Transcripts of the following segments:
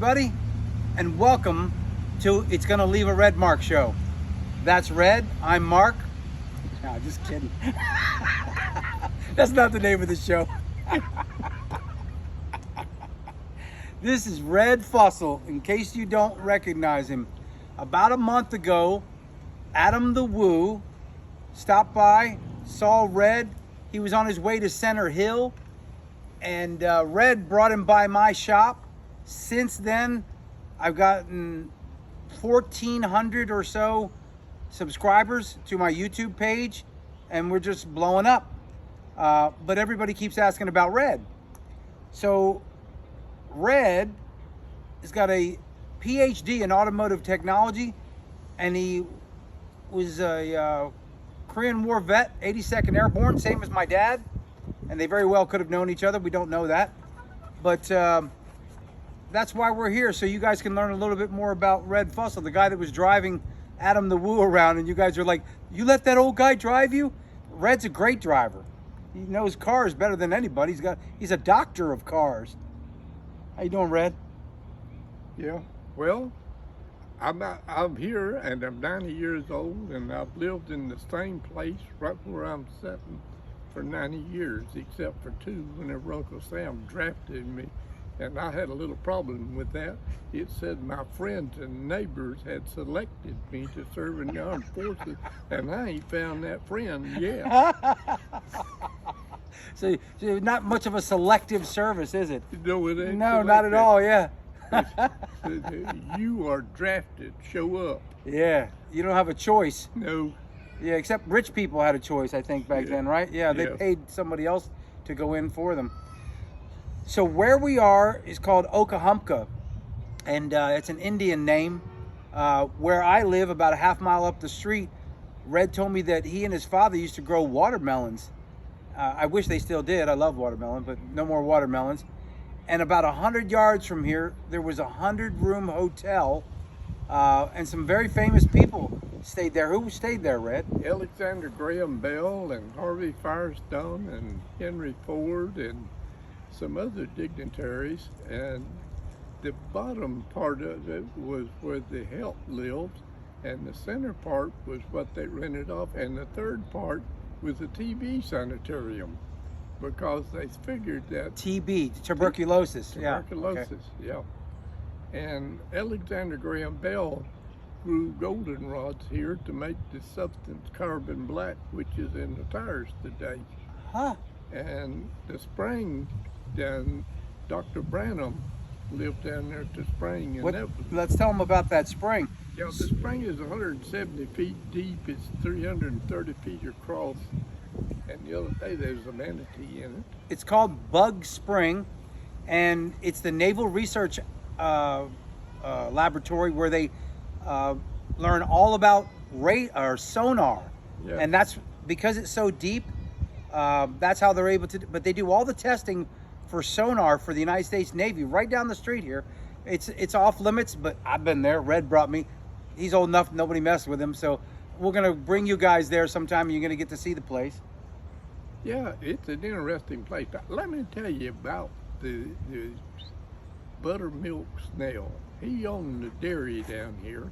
everybody, and welcome to It's Gonna Leave a Red Mark show. That's Red, I'm Mark. No, just kidding. That's not the name of the show. This is Red Fussel, in case you don't recognize him. About a month ago, Adam the Woo stopped by, saw Red. He was on his way to Center Hill, and Red brought him by my shop. Since then, I've gotten 1,400 or so subscribers to my YouTube page, and we're just blowing up. But everybody keeps asking about Red. So Red has got a PhD in automotive technology, and he was a Korean War vet, 82nd Airborne, same as my dad, and they very well could have known each other. We don't know that, but that's why we're here, so you guys can learn a little bit more about Red Fussel, the guy that was driving Adam the Woo around, and you guys are like, you let that old guy drive you? Red's a great driver. He knows cars better than anybody. He's a doctor of cars. How you doing, Red? Yeah, well, I'm here and I'm 90 years old, and I've lived in the same place right where I'm sitting for 90 years, except for two, whenever Uncle Sam drafted me. And I had a little problem with that. It said my friends and neighbors had selected me to serve in the armed forces, and I ain't found that friend yet. So not much of a selective service, is it? No, it ain't. No, not at all, yeah. You are drafted, show up. Yeah, you don't have a choice. No. Yeah, except rich people had a choice, I think, back then, right? Yeah, they paid somebody else to go in for them. So where we are is called Okahumpka, and it's an Indian name. Where I live, about a half mile up the street, Red told me that he and his father used to grow watermelons. I wish they still did. I love watermelon, but no more watermelons. And about 100 yards from here, there was a 100-room hotel, and some very famous people stayed there. Who stayed there, Red? Alexander Graham Bell and Harvey Firestone and Henry Ford and some other dignitaries. And the bottom part of it was where the help lived, and the center part was what they rented off, and the third part was a TB sanitarium, because they figured that TB, tuberculosis. Tuberculosis, yeah. And Alexander Graham Bell grew goldenrods here to make the substance carbon black, which is in the tires today. Huh. And the spring down, Dr. Branham lived down there at the spring. And let's tell them about that spring. Yeah, the spring is 170 feet deep. It's 330 feet across. And the other day there was a manatee in it. It's called Bug Spring, and it's the Naval Research Laboratory where they learn all about sonar. Yeah. And that's because it's so deep. That's how they're able to. But they do all the testing for sonar for the United States Navy right down the street here. It's off limits, but I've been there. Red brought me. He's old enough, nobody messed with him. So we're gonna bring you guys there sometime. You're gonna get to see the place. Yeah, it's an interesting place. Let me tell you about the buttermilk snail. He owned the dairy down here,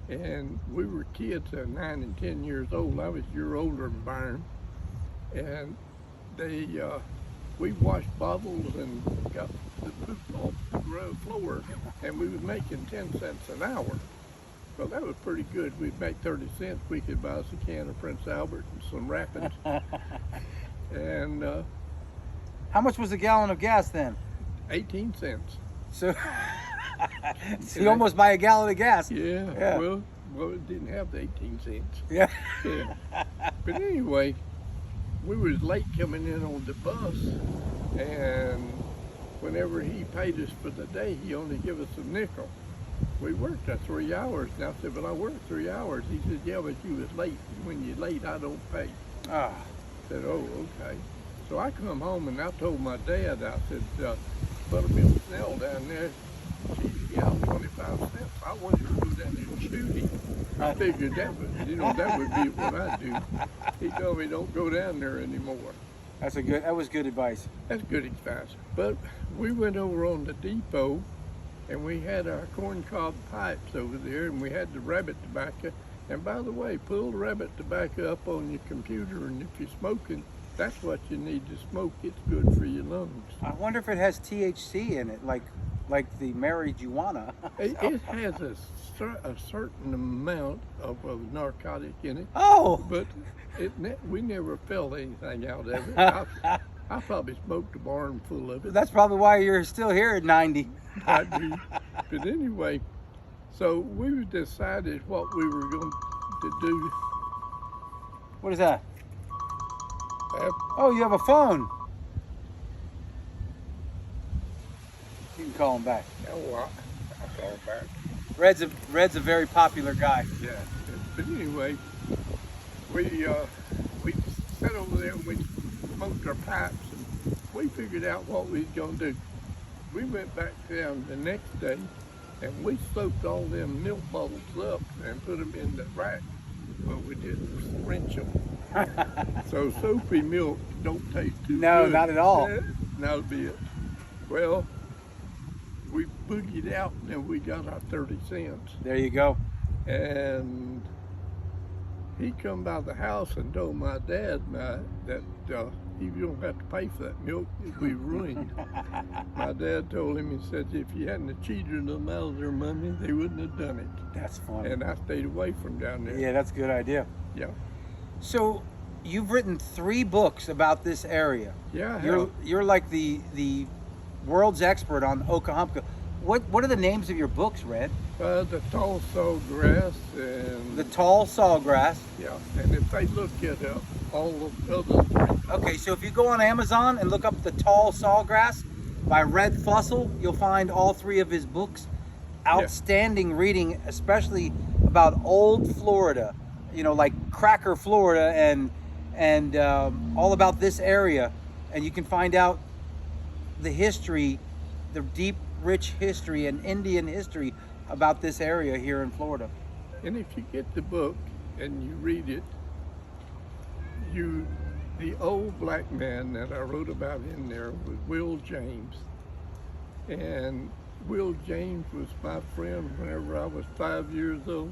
and we were kids at 9 and 10 years old. I was a year older than Byron, and we washed bottles and got the poop off the floor, and we was making 10 cents an hour. Well, that was pretty good. We'd make 30 cents. We could buy us a can of Prince Albert and some wrappings. And how much was a gallon of gas then? 18 cents. So, so you almost buy a gallon of gas. Yeah. Well, it didn't have the 18 cents. Yeah. Yeah. But anyway, we was late coming in on the bus, and whenever he paid us for the day, he only gave us a nickel. We worked 3 hours, and I said, "But I worked 3 hours." He said, "Yeah, but you was late. When you're late, I don't pay." Ah. I said, "Oh, okay." So I come home and I told my dad, I said, "Buttermilk snail down there, she's out 25 cents. I want you to go down there and shoot him." I figured that would be what I'd do. He told me, "Don't go down there anymore." That was good advice. That's good advice. But we went over on the depot, and we had our corncob pipes over there, and we had the rabbit tobacco. And by the way, pull the rabbit tobacco up on your computer, and if you're smoking, that's what you need to smoke. It's good for your lungs. I wonder if it has THC in it, like the marijuana. It has a certain amount of a narcotic in it, Oh, but we never felt anything out of it. I probably smoked a barn full of it. that's probably why you're still here at 90. Might be. But anyway, so we decided what we were going to do. What is that? Oh, you have a phone. You can call him back. Oh, I'll call back. Red's a very popular guy. Yeah. But anyway, we sat over there and we smoked our pipes, and we figured out what we was going to do. We went back down the next day, and we soaked all them milk bottles up and put them in the rack. Well, we didn't rinse them. So soapy milk don't taste too No, good. not at all. Not a bit. Well, we boogied out and we got our 30 cents. There you go. And he come by the house and told my dad that he don't have to pay for that milk. It'd be ruined. My dad told him, he said, if you hadn't have cheated them out of their money, they wouldn't have done it. That's funny. And I stayed away from down there. Yeah, that's a good idea. Yeah. So, you've written 3 books about this area. Yeah, I You're have. you're like the world's expert on Okahumpka. What are the names of your books, Red? The tall sawgrass and The Tall Sawgrass. yeah, and if they look at all of the other Okay, so if you go on Amazon and look up The Tall Sawgrass by Red Fussel, you'll find all 3 of his books. Outstanding reading, especially about old Florida, you know, like Cracker, Florida, and all about this area. And you can find out the history, the deep, rich history and Indian history about this area here in Florida. And if you get the book and you read it, the old black man that I wrote about in there was Will James. And Will James was my friend whenever I was 5 years old,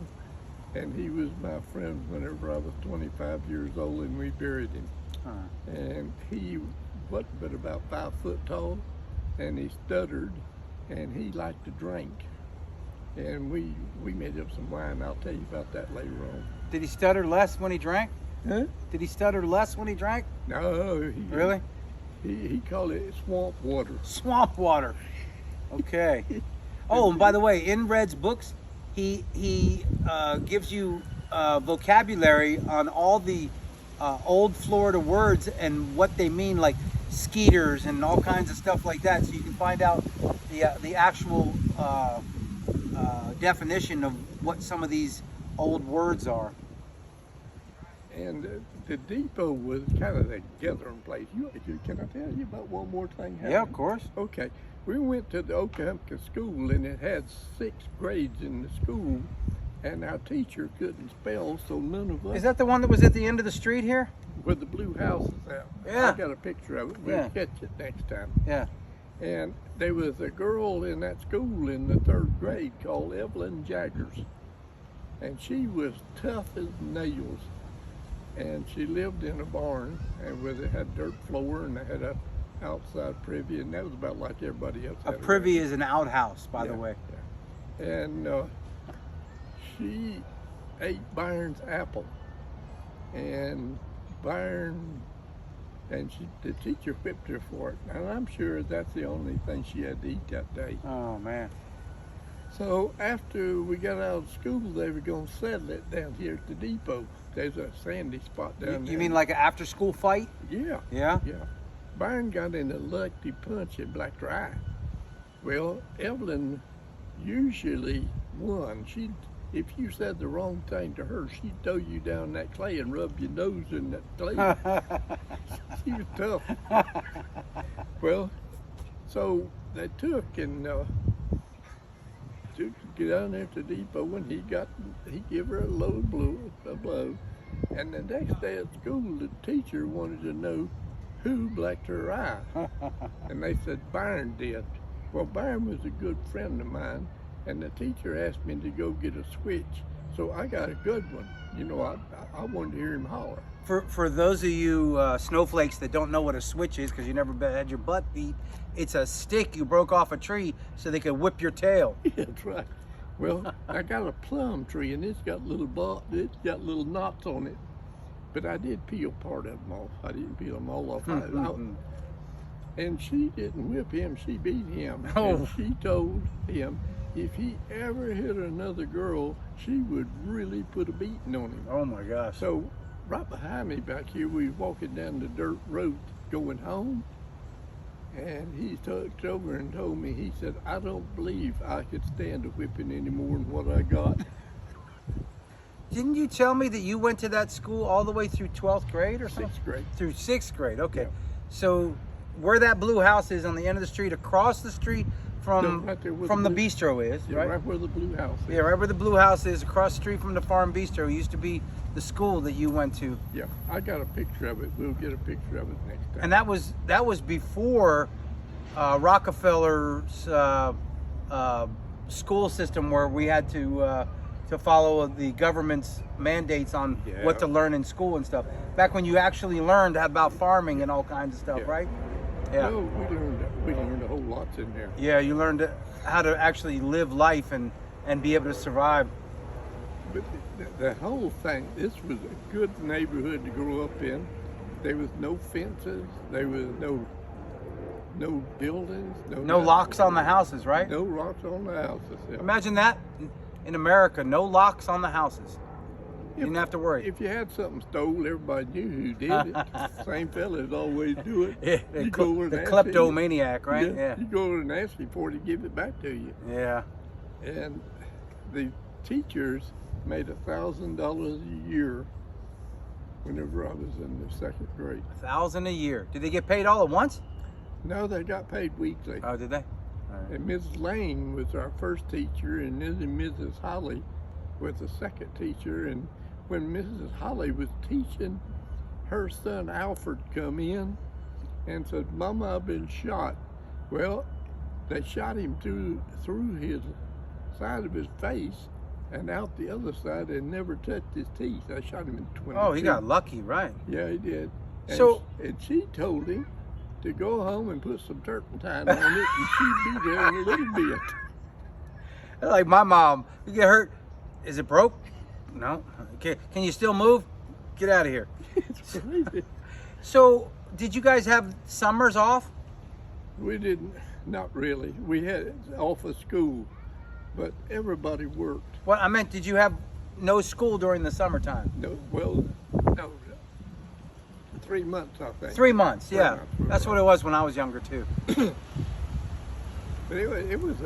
and he was my friend whenever I was 25 years old, and we buried him. Huh. And he wasn't but about 5 foot tall, and he stuttered, and he liked to drink. And we made up some wine. I'll tell you about that later on. Did he stutter less when he drank? Huh? Did he stutter less when he drank? No. Really? He called it swamp water. Swamp water. Okay. Oh, and by the way, in Red's books, he gives you vocabulary on all the old Florida words and what they mean, like skeeters and all kinds of stuff like that. So you can find out the actual definition of what some of these old words are. And the depot was kind of the gathering place. Can I tell you about one more thing happened? Yeah, of course. Okay. We went to the Okahumpka school, and it had 6 grades in the school, and our teacher couldn't spell, so none of us... Is that the one that was at the end of the street here? Where the blue house is at. Yeah. I got a picture of it. We'll Yeah. catch it next time. Yeah. And there was a girl in that school in the 3rd grade called Evelyn Jaggers. And she was tough as nails. And she lived in a barn, and it had dirt floor, and they had a outside privy, and that was about like everybody else A had privy around. is an outhouse, by the Yeah, way. yeah. And she ate Byron's apple. And Byron, and the teacher whipped her for it. And I'm sure that's the only thing she had to eat that day. Oh, man. So after we got out of school, they were going to settle it down here at the depot. There's a sandy spot down there. You mean like an after-school fight? Yeah. Yeah? Yeah. Byron got in a lucky punch and blacked her eye. Well, Evelyn usually won. If you said the wrong thing to her, she'd throw you down that clay and rub your nose in that clay. She was tough. Well, so they took and get down there to the depot, and he gave her a low blow. And the next day at school, the teacher wanted to know who blacked her eye. And they said Byron did. Well, Byron was a good friend of mine, and the teacher asked me to go get a switch. So I got a good one. You know, I wanted to hear him holler. For those of you snowflakes that don't know what a switch is, because you never had your butt beat, it's a stick you broke off a tree so they could whip your tail. Yeah, that's right. Well, I got a plum tree, and it's got little knots on it. But I did peel part of them off. I didn't peel them all off. And she didn't whip him, she beat him. Oh. And she told him if he ever hit another girl, she would really put a beating on him. Oh my gosh. So right behind me back here, we was walking down the dirt road going home. And he took over and told me, he said, I don't believe I could stand a whipping any more than what I got. Didn't you tell me that you went to that school all the way through 12th grade or something? 6th grade. Through 6th grade, okay. Yeah. So where that blue house is on the end of the street, across the street from right there where the blue- bistro is, Yeah, right? right where the blue house is. Yeah, right where the blue house is, across the street from the farm bistro, used to be the school that you went to. Yeah, I got a picture of it. We'll get a picture of it next time. And that was before Rockefeller's school system, where we had to follow the government's mandates on what to learn in school and stuff. Back when you actually learned about farming and all kinds of stuff, Yeah. right? Yeah. Well, we learned a whole lot in there. Yeah, you learned how to actually live life and be able to survive. But the whole thing, this was a good neighborhood to grow up in. There was no fences. There was no buildings. No locks on the houses, right? No locks on the houses. Yeah. Imagine that in America, no locks on the houses. You didn't have to worry. If you had something stole, everybody knew who did it. Same fellas always do it. Yeah, You go over the and ask him. kleptomaniac, right? Yeah. You go over and ask him for it to give it back to you. Yeah. And the teachers made $1,000 a year whenever I was in the 2nd grade. $1,000 a year. Did they get paid all at once? No, they got paid weekly. Oh, did they? All right. And Mrs. Lane was our first teacher, and then Mrs. Holly was the second teacher. And when Mrs. Holly was teaching, her son Alfred come in and said, Mama, I've been shot. Well, they shot him through his side of his face and out the other side, and never touched his teeth. I shot him in 22. Oh, he got lucky, right? Yeah, he did. And So- and she told him to go home and put some turpentine on it, and she'd be there in a little bit. Like my mom, you get hurt. Is it broke? No. Okay. Can you still move? Get out of here. It's crazy. So, did you guys have summers off? We didn't, not really. We had off of school, but everybody worked. Well, I meant, did you have no school during the summertime? No, 3 months, I think. 3 months, yeah. months. That's what it was when I was younger too. But anyway, it was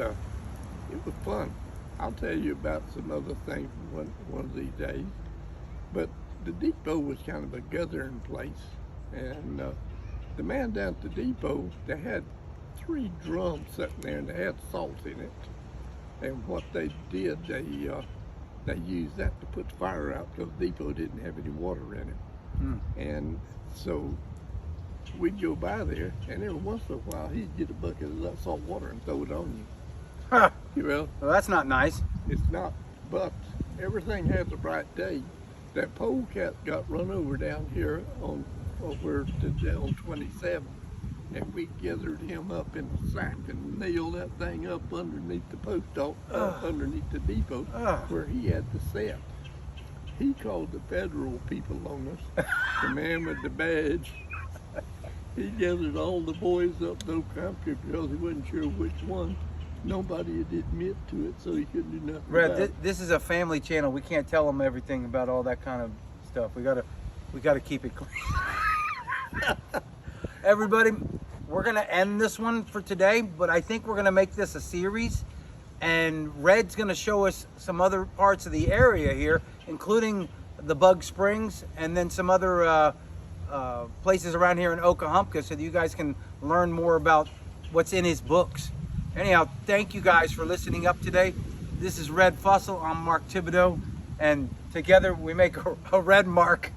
fun. I'll tell you about some other things one of these days. But the depot was kind of a gathering place, and the man down at the depot, they had 3 drums sitting there, and they had salt in it. And what they did, they used that to put the fire out, because the depot didn't have any water in it. And so we'd go by there, and every once in a while he'd get a bucket of that salt water and throw it on you. Huh. Well, Well, that's not nice. it's not, but everything has a bright day. That polecat got run over down here on 27, and we gathered him up in a sack and nailed that thing up underneath the post underneath the depot where he had to sit. He called the federal people on us, the man with the badge. He gathered all the boys up no country because he wasn't sure which one. Nobody would admit to it, so he couldn't do nothing Red, about it. this is a family channel. We can't tell them everything about all that kind of stuff. We gotta keep it clean. Everybody, we're gonna end this one for today, but I think we're gonna make this a series, and Red's gonna show us some other parts of the area here, including the Bug Springs, and then some other places around here in Okahumpka, so that you guys can learn more about what's in his books. Anyhow, thank you guys for listening up today. This is Red Fussel. I'm Mark Thibodeau, and together we make a red mark.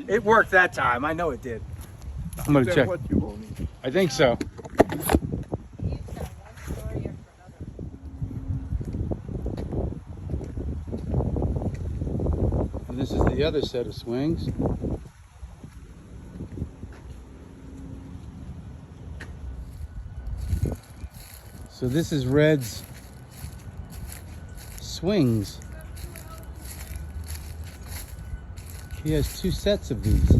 It worked that time. I know it did. I'm gonna Is that check. what you wanted? I think so. He's got one story after another. And this is the other set of swings. So this is Red's swings. He has 2 sets of these.